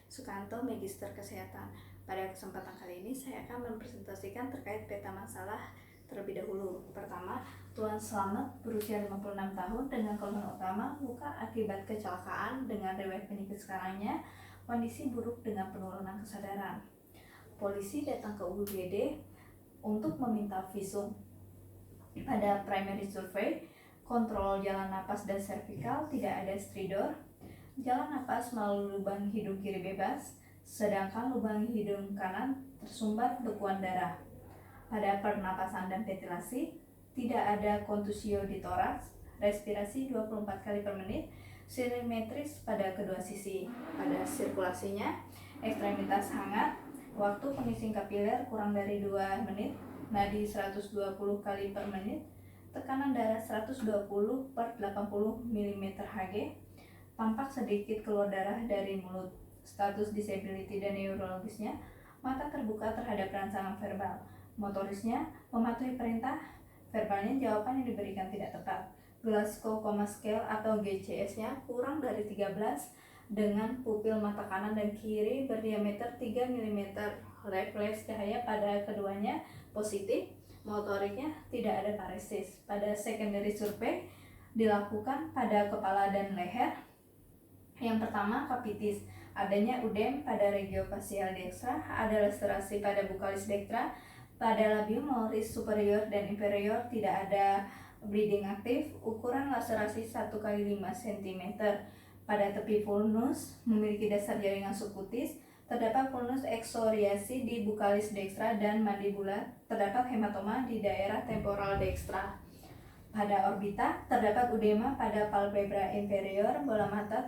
Sukanto, Magister Kesehatan. Pada kesempatan kali ini saya akan mempresentasikan terkait peta masalah terlebih dahulu. Pertama, Tuan Slamet berusia 56 tahun dengan keluhan utama luka akibat kecelakaan dengan riwayat penyakit sekarangnya, kondisi buruk dengan penurunan kesadaran. Polisi datang ke UGD untuk meminta visum. Pada primary survey, kontrol jalan napas dan servikal tidak ada stridor. Jalan napas melalui lubang hidung kiri bebas, sedangkan lubang hidung kanan tersumbat bekuan darah. Pada pernapasan dan ventilasi, tidak ada kontusio di toraks, respirasi 24 kali per menit, simetris pada kedua sisi. Pada sirkulasinya, ekstremitas hangat, waktu pengising kapiler kurang dari 2 menit, nadi 120 kali per menit, tekanan darah 120 per 80 mm Hg, tampak sedikit keluar darah dari mulut. Status disability dan neurologisnya, mata terbuka terhadap rangsangan verbal. Motorisnya mematuhi perintah, verbalnya jawaban yang diberikan tidak tepat. Glasgow Coma Scale atau GCS-nya kurang dari 13 dengan pupil mata kanan dan kiri berdiameter 3 mm. Refleks cahaya pada keduanya positif. Motoriknya tidak ada paresis. Pada secondary survey dilakukan pada kepala dan leher. Yang pertama, capitis, adanya udem pada regiofacial dextra, ada laserasi pada bukalis dextra, pada labium molris superior dan inferior tidak ada bleeding aktif, ukuran laserasi 1x5 cm. Pada tepi vulnus memiliki dasar jaringan subkutis, terdapat vulnus eksoriasi di bukalis dextra dan mandibula, terdapat hematoma di daerah temporal dextra. Pada orbita terdapat udema pada palpebra inferior, bola mata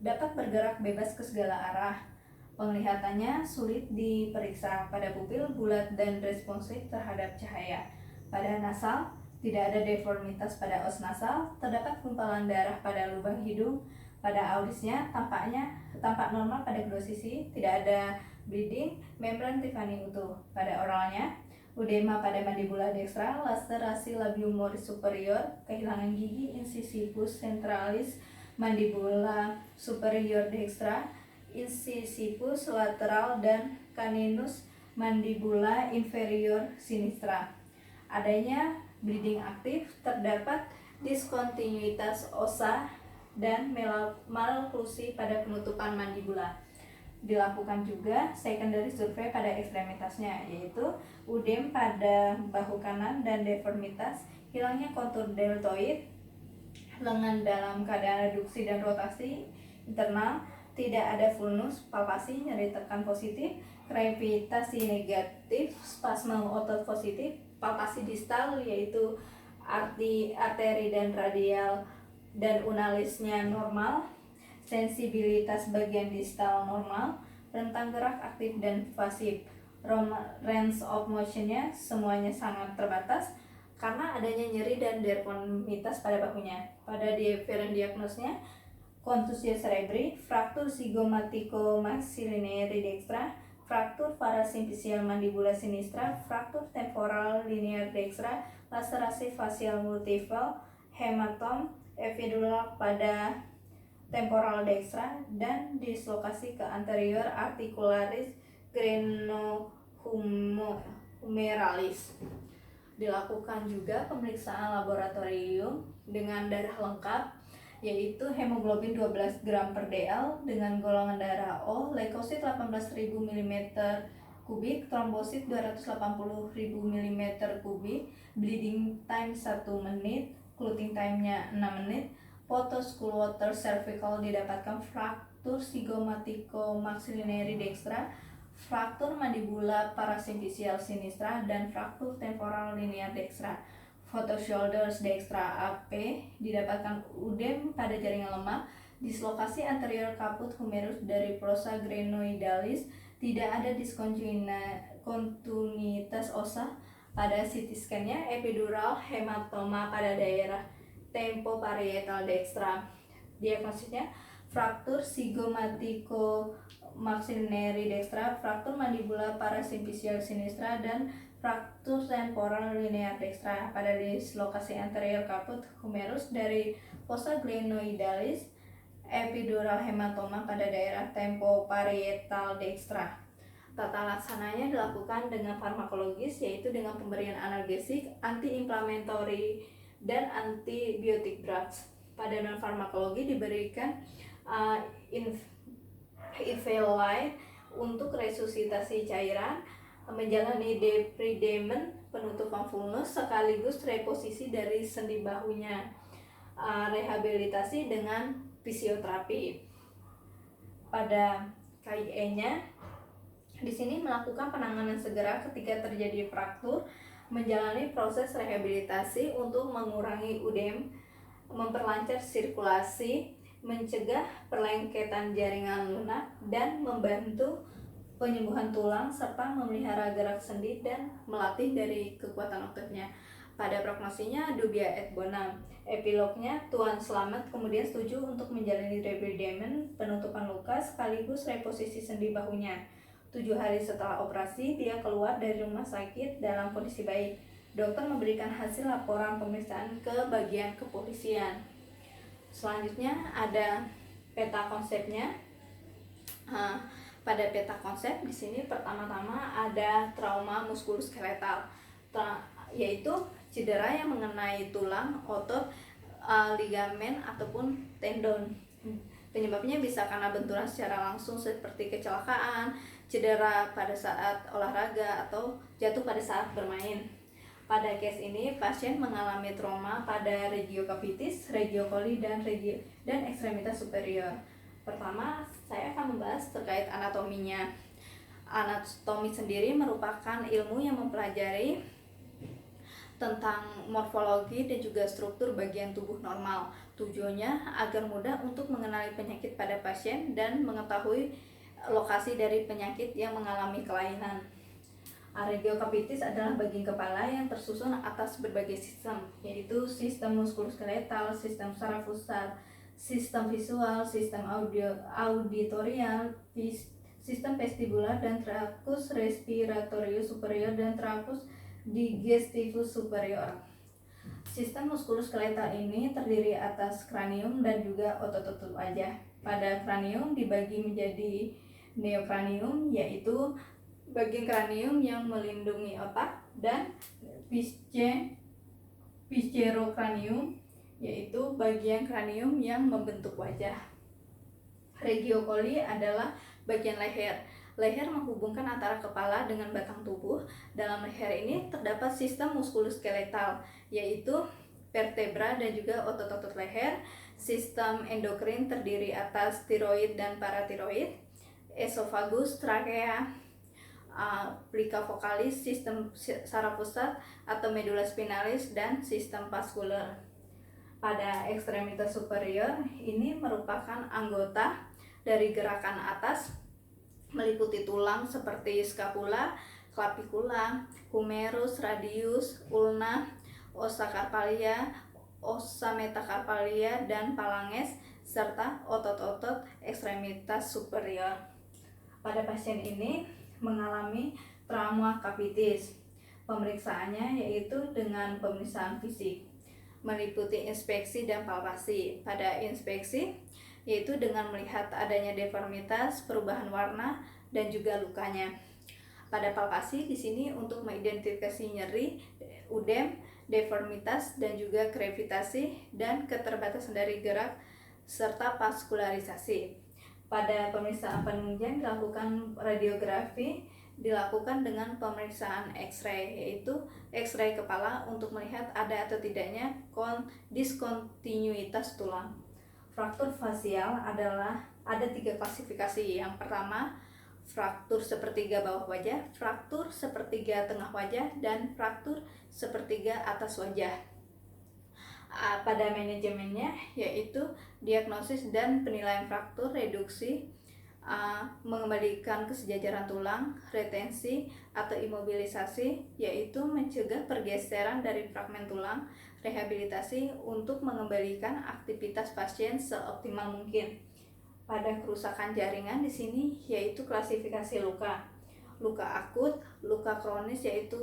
dapat bergerak bebas ke segala arah. Penglihatannya sulit diperiksa. Pada pupil bulat dan responsif terhadap cahaya. Pada nasal tidak ada deformitas pada os nasal, terdapat gumpalan darah pada lubang hidung. Pada audisnya tampak normal pada kedua sisi, tidak ada bleeding, membran Tiffany utuh. Pada oralnya, udema pada mandibula dextra, laserasi labium molris superior, kehilangan gigi incisivus centralis, mandibula superior dextra, incisivus lateral dan caninus mandibula inferior sinistra. Adanya bleeding aktif, terdapat diskontinuitas osa dan maloklusi pada penutupan mandibula. Dilakukan juga secondary survey pada ekstremitasnya, yaitu udem pada bahu kanan dan deformitas, hilangnya kontur deltoid, lengan dalam keadaan reduksi dan rotasi internal, tidak ada vulnus, palpasi, nyeri tekan positif, gravitasi negatif, spasme otot positif, palpasi distal yaitu arteri dan radial dan unalisnya normal, sensibilitas bagian distal normal, rentang gerak aktif dan pasif. Range of motionnya semuanya sangat terbatas karena adanya nyeri dan deformitas pada bahunya. Pada different diagnosnya, kontusio cerebri, fraktur zygomatico-maxillinary dextra, fraktur parasimfisial mandibula sinistra, fraktur temporal linear dextra, laserasi facial multiple, hematom epidural pada temporal dextra, dan dislokasi ke anterior articularis glenohumeralis. Dilakukan juga pemeriksaan laboratorium dengan darah lengkap, yaitu hemoglobin 12 gram per dl dengan golongan darah O, leukosit 18.000 mm kubik, trombosit 280.000 mm kubik, bleeding time 1 menit, clotting time-nya 6 menit, Potoschool water cervical didapatkan fraktur zygomatico-maxillinary dextra, fraktur mandibula parasimfisial sinistra, dan fraktur temporal linear dextra. Foto shoulders dextra AP didapatkan udem pada jaringan lemak, dislokasi anterior caput humerus dari prosa glenoidalis, tidak ada diskontinuitas osa. Pada CT scan-nya epidural hematoma pada daerah tempoparietal dextra. Diagnosisnya fraktur zygomatico-maxillinary dextra, fraktur mandibula parasimfisial sinistra, dan fraktur temporal linear dextra. Pada dislokasi anterior caput humerus dari fossa glenoidalis, epidural hematoma pada daerah tempoparietal dextra. Tata laksananya dilakukan dengan farmakologis, yaitu dengan pemberian analgesik, anti-inflammatory, dan antibiotik drugs. Pada non farmakologi diberikan Evaluate untuk resusitasi cairan, menjalani depridemen, penutupan fulnus, sekaligus reposisi dari sendi bahunya, rehabilitasi dengan fisioterapi. Pada KIE-nya di sini melakukan penanganan segera ketika terjadi fraktur, menjalani proses rehabilitasi untuk mengurangi udem, memperlancar sirkulasi, mencegah perlengketan jaringan lunak, dan membantu penyembuhan tulang serta memelihara gerak sendi dan melatih dari kekuatan ototnya. Pada prognosinya dubia et bonam. Epilognya, Tuan selamat kemudian setuju untuk menjalani debridemen, penutupan luka sekaligus reposisi sendi bahunya. 7 hari setelah operasi, dia keluar dari rumah sakit dalam kondisi baik. Dokter memberikan hasil laporan pemeriksaan ke bagian kepolisian. Selanjutnya ada peta konsepnya. Pada peta konsep di sini pertama-tama ada trauma muskuloskeletal, yaitu cedera yang mengenai tulang, otot, ligamen ataupun tendon. Penyebabnya bisa karena benturan secara langsung seperti kecelakaan, cedera pada saat olahraga, atau jatuh pada saat bermain. Pada case ini, pasien mengalami trauma pada regio capitis, regio coli, dan ekstremitas superior. Pertama, saya akan membahas terkait anatominya. Anatomi sendiri merupakan ilmu yang mempelajari tentang morfologi dan juga struktur bagian tubuh normal. Tujuannya agar mudah untuk mengenali penyakit pada pasien dan mengetahui lokasi dari penyakit yang mengalami kelainan. Regio capitis adalah bagian kepala yang tersusun atas berbagai sistem, yaitu sistem muskuloskeletal, sistem saraf pusat, sistem visual, sistem auditorial, sistem vestibular, dan trakus respiratorius superior dan trakus digestivus superior. Sistem muskuloskeletal ini terdiri atas kranium dan juga otot-otot wajah. Pada kranium dibagi menjadi neokranium, yaitu bagian kranium yang melindungi otak, dan viscerokranium, yaitu bagian kranium yang membentuk wajah. Regio coli adalah bagian leher. Leher menghubungkan antara kepala dengan batang tubuh. Dalam leher ini terdapat sistem muskuloskeletal, yaitu vertebra dan juga otot-otot leher. Sistem endokrin terdiri atas tiroid dan paratiroid, esofagus, trakea, plika vokalis, sistem saraf pusat atau medula spinalis, dan sistem vaskuler. Pada ekstremitas superior ini merupakan anggota dari gerakan atas, meliputi tulang seperti scapula, clavicula, humerus, radius, ulna, ossa carpalia, ossa metacarpalia, dan phalanges, serta otot-otot ekstremitas superior. Pada pasien ini mengalami trauma capitis. Pemeriksaannya yaitu dengan pemeriksaan fisik, meliputi inspeksi dan palpasi. Pada inspeksi yaitu dengan melihat adanya deformitas, perubahan warna, dan juga lukanya. Pada palpasi di sini untuk mengidentifikasi nyeri, udem, deformitas, dan juga krevitasi dan keterbatasan dari gerak serta vaskularisasi. Pada pemeriksaan penunjang dilakukan radiografi, dilakukan dengan pemeriksaan X-ray, yaitu X-ray kepala untuk melihat ada atau tidaknya diskontinuitas tulang. Fraktur fasial ada 3 klasifikasi. Yang pertama, fraktur sepertiga bawah wajah, fraktur sepertiga tengah wajah, dan fraktur sepertiga atas wajah. Pada manajemennya yaitu diagnosis dan penilaian fraktur, reduksi, mengembalikan kesejajaran tulang, retensi atau imobilisasi, yaitu mencegah pergeseran dari fragmen tulang, rehabilitasi untuk mengembalikan aktivitas pasien seoptimal mungkin. Pada kerusakan jaringan di sini yaitu klasifikasi luka. Luka akut, luka kronis yaitu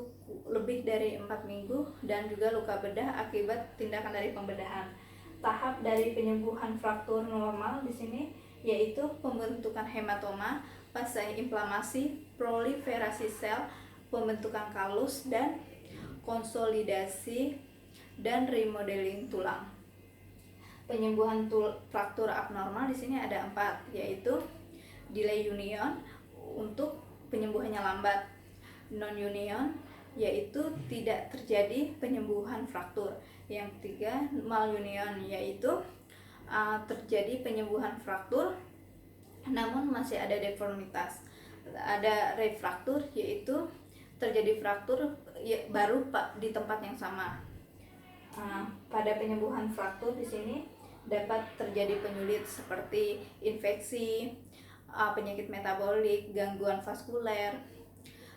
lebih dari 4 minggu, dan juga luka bedah akibat tindakan dari pembedahan. tahap dari penyembuhan fraktur normal di sini yaitu pembentukan hematoma, fase inflamasi, proliferasi sel, pembentukan kalus, dan konsolidasi dan remodeling tulang. Penyembuhan fraktur abnormal di sini ada 4, yaitu delay union untuk penyembuhannya lambat, non union yaitu tidak terjadi penyembuhan fraktur. Yang ketiga malunion yaitu terjadi penyembuhan fraktur namun masih ada deformitas. Ada refraktur yaitu terjadi fraktur baru di tempat yang sama. Pada penyembuhan fraktur di sini dapat terjadi penyulit seperti infeksi, penyakit metabolik, gangguan vaskuler,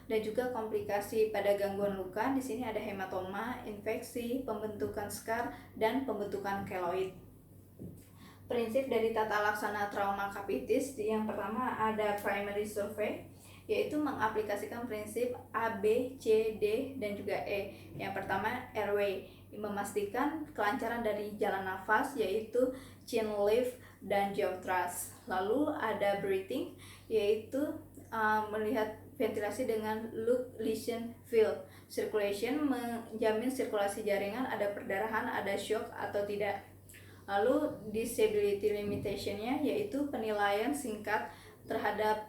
dan juga komplikasi pada gangguan luka. Di sini ada hematoma, infeksi, pembentukan skar, dan pembentukan keloid. Prinsip dari tata laksana trauma capitis yang pertama ada primary survey, yaitu mengaplikasikan prinsip A, B, C, D, dan juga E. Yang pertama airway, memastikan kelancaran dari jalan nafas yaitu chin lift dan jaw thrust. Lalu ada breathing, yaitu melihat ventilasi dengan look, listen, feel. Circulation, menjamin sirkulasi jaringan, ada perdarahan, ada shock atau tidak. Lalu disability limitation-nya yaitu penilaian singkat terhadap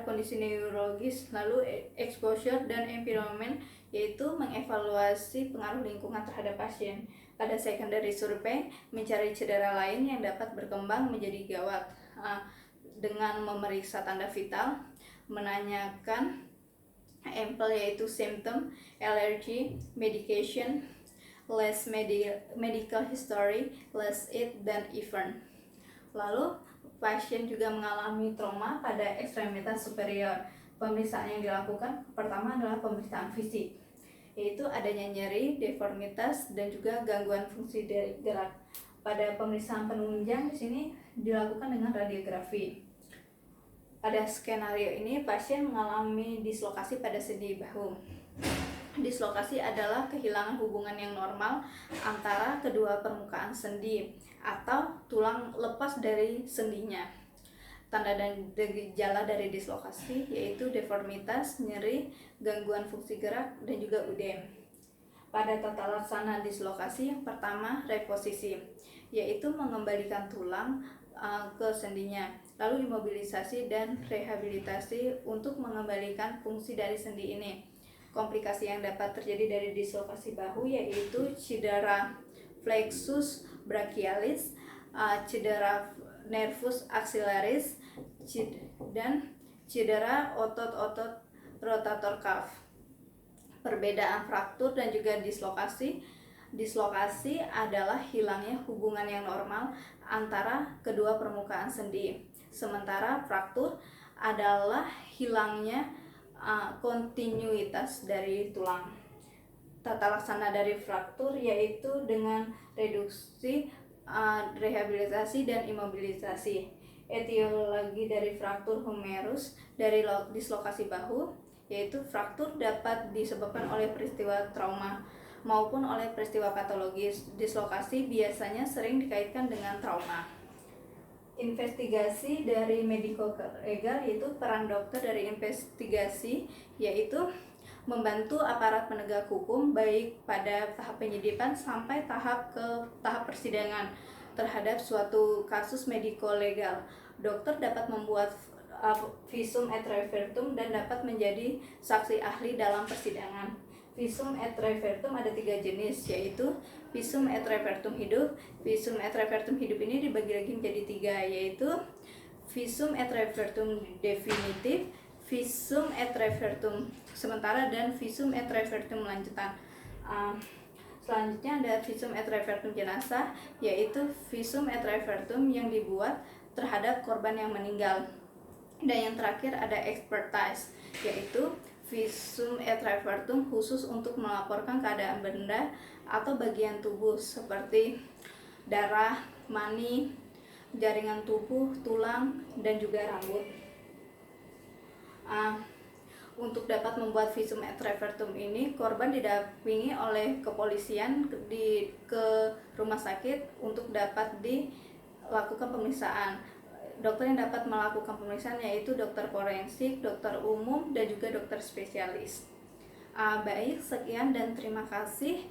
kondisi neurologis. Lalu exposure dan environment yaitu mengevaluasi pengaruh lingkungan terhadap pasien. Pada secondary survey mencari cedera lain yang dapat berkembang menjadi gawat dengan memeriksa tanda vital, menanyakan ampel yaitu symptom, allergy, medication, less medical history, less eat, dan event. Lalu pasien juga mengalami trauma pada ekstremitas superior. Pemeriksaan yang dilakukan pertama adalah pemeriksaan fisik, yaitu adanya nyeri, deformitas, dan juga gangguan fungsi dari gerak. Pada pemeriksaan penunjang di sini dilakukan dengan radiografi. Pada skenario ini pasien mengalami dislokasi pada sendi bahu. Dislokasi adalah kehilangan hubungan yang normal antara kedua permukaan sendi atau tulang lepas dari sendinya. Tanda dan gejala dari dislokasi yaitu deformitas, nyeri, gangguan fungsi gerak, dan juga udem. Pada tata laksana dislokasi yang pertama reposisi, yaitu mengembalikan tulang ke sendinya, lalu imobilisasi dan rehabilitasi untuk mengembalikan fungsi dari sendi ini. Komplikasi yang dapat terjadi dari dislokasi bahu yaitu cedera flexus brachialis, cedera nervus axillaris, dan cedera otot-otot rotator cuff. Perbedaan fraktur dan juga dislokasi. Dislokasi adalah hilangnya hubungan yang normal antara kedua permukaan sendi, sementara fraktur adalah hilangnya kontinuitas dari tulang. Tata laksana dari fraktur yaitu dengan reduksi, rehabilitasi, dan imobilisasi. Etiologi dari fraktur humerus dari dislokasi bahu yaitu fraktur dapat disebabkan oleh peristiwa trauma maupun oleh peristiwa patologis. Dislokasi biasanya sering dikaitkan dengan trauma. Investigasi dari mediko-legal yaitu peran dokter dari investigasi, yaitu membantu aparat penegak hukum baik pada tahap penyidikan sampai tahap persidangan terhadap suatu kasus mediko-legal. Dokter dapat membuat visum et repertum dan dapat menjadi saksi ahli dalam persidangan. Visum et repertum ada 3 jenis, yaitu visum et repertum hidup. Visum et repertum hidup ini dibagi lagi menjadi 3, yaitu visum et repertum definitif, visum et repertum sementara, dan visum et repertum lanjutan. Selanjutnya ada visum et repertum jenazah, yaitu visum et repertum yang dibuat terhadap korban yang meninggal. Dan yang terakhir ada expertise, yaitu visum et repertum khusus untuk melaporkan keadaan benda atau bagian tubuh seperti darah, mani, jaringan tubuh, tulang, dan juga rambut. Untuk dapat membuat visum et repertum ini, korban didampingi oleh kepolisian ke rumah sakit untuk dapat dilakukan pemeriksaan. Dokter yang dapat melakukan pemeriksaan yaitu dokter forensik, dokter umum, dan juga dokter spesialis. Baik, sekian dan terima kasih.